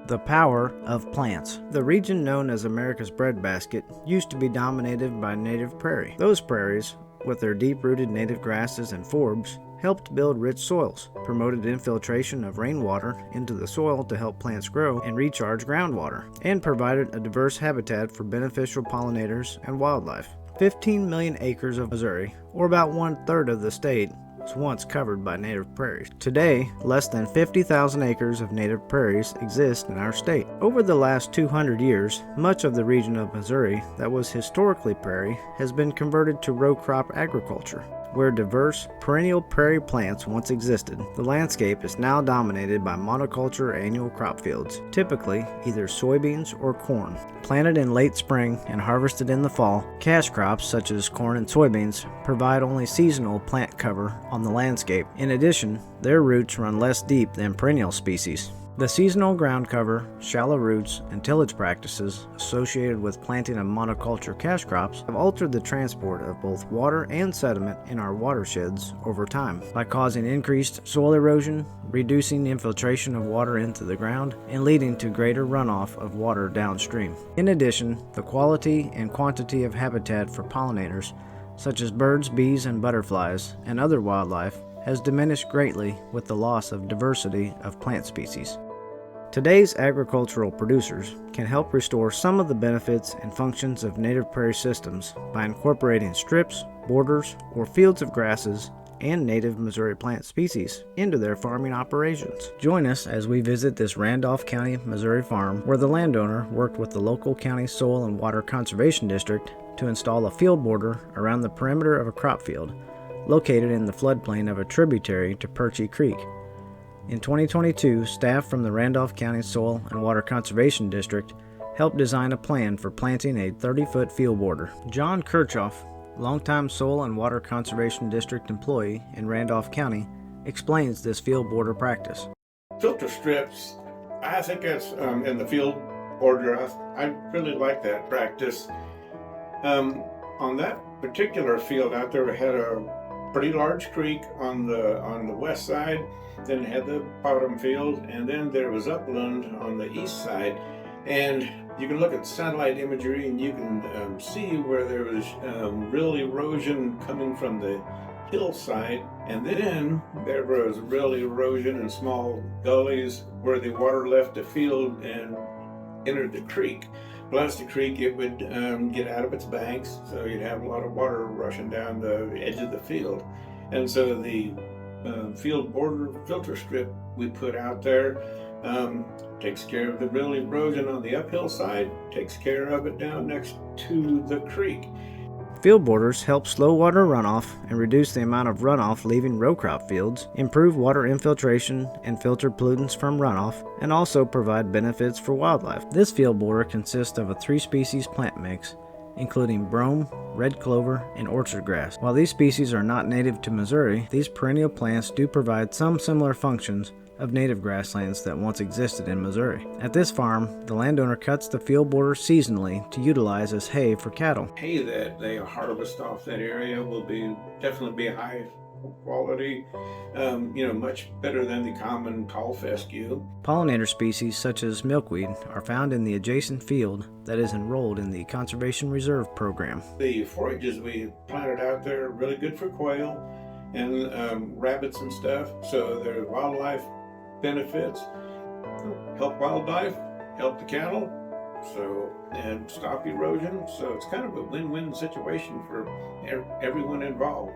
The power of plants. The region known as America's breadbasket used to be dominated by native prairie. Those prairies, with their deep-rooted native grasses and forbs, helped build rich soils, promoted infiltration of rainwater into the soil to help plants grow and recharge groundwater, and provided a diverse habitat for beneficial pollinators and wildlife. 15 million acres of Missouri, or about 1/3 of the state, was once covered by native prairies. Today, less than 50,000 acres of native prairies exist in our state. Over the last 200 years, much of the region of Missouri that was historically prairie has been converted to row crop agriculture. Where diverse, perennial prairie plants once existed, the landscape is now dominated by monoculture annual crop fields, typically either soybeans or corn. Planted in late spring and harvested in the fall, cash crops such as corn and soybeans provide only seasonal plant cover on the landscape. In addition, their roots run less deep than perennial species. The seasonal ground cover, shallow roots, and tillage practices associated with planting of monoculture cash crops have altered the transport of both water and sediment in our watersheds over time by causing increased soil erosion, reducing infiltration of water into the ground, and leading to greater runoff of water downstream. In addition, the quality and quantity of habitat for pollinators, such as birds, bees, and butterflies, and other wildlife, has diminished greatly with the loss of diversity of plant species. Today's agricultural producers can help restore some of the benefits and functions of native prairie systems by incorporating strips, borders, or fields of grasses and native Missouri plant species into their farming operations. Join us as we visit this Randolph County, Missouri farm where the landowner worked with the local county soil and water conservation district to install a field border around the perimeter of a crop field located in the floodplain of a tributary to Perchie Creek. In 2022, staff from the Randolph County Soil and Water Conservation District helped design a plan for planting a 30-foot field border. John Kirchhoff, longtime Soil and Water Conservation District employee in Randolph County, explains this field border practice. Filter strips, I think that's in the field border. I really like that practice. On that particular field out there, we had a pretty large creek on the west side, then had the bottom field, and then there was upland on the east side. And you can look at satellite imagery and you can see where there was real erosion coming from the hillside, and then there was real erosion in small gullies where the water left the field and entered the creek. Plus the creek, it would get out of its banks, so you'd have a lot of water rushing down the edge of the field. And so the field border filter strip we put out there takes care of the real erosion on the uphill side, takes care of it down next to the creek. Field borders help slow water runoff and reduce the amount of runoff leaving row crop fields, improve water infiltration and filter pollutants from runoff, and also provide benefits for wildlife. This field border consists of a 3-species plant mix, including brome, red clover, and orchard grass. While these species are not native to Missouri, these perennial plants do provide some similar functions of native grasslands that once existed in Missouri. At this farm, the landowner cuts the field border seasonally to utilize as hay for cattle. Hay that they harvest off that area will definitely be high quality, much better than the common tall fescue. Pollinator species such as milkweed are found in the adjacent field that is enrolled in the Conservation Reserve program. The forages we planted out there are really good for quail and rabbits and stuff, so there's wildlife benefits, help wildlife, help the cattle, and stop erosion. So it's kind of a win-win situation for everyone involved.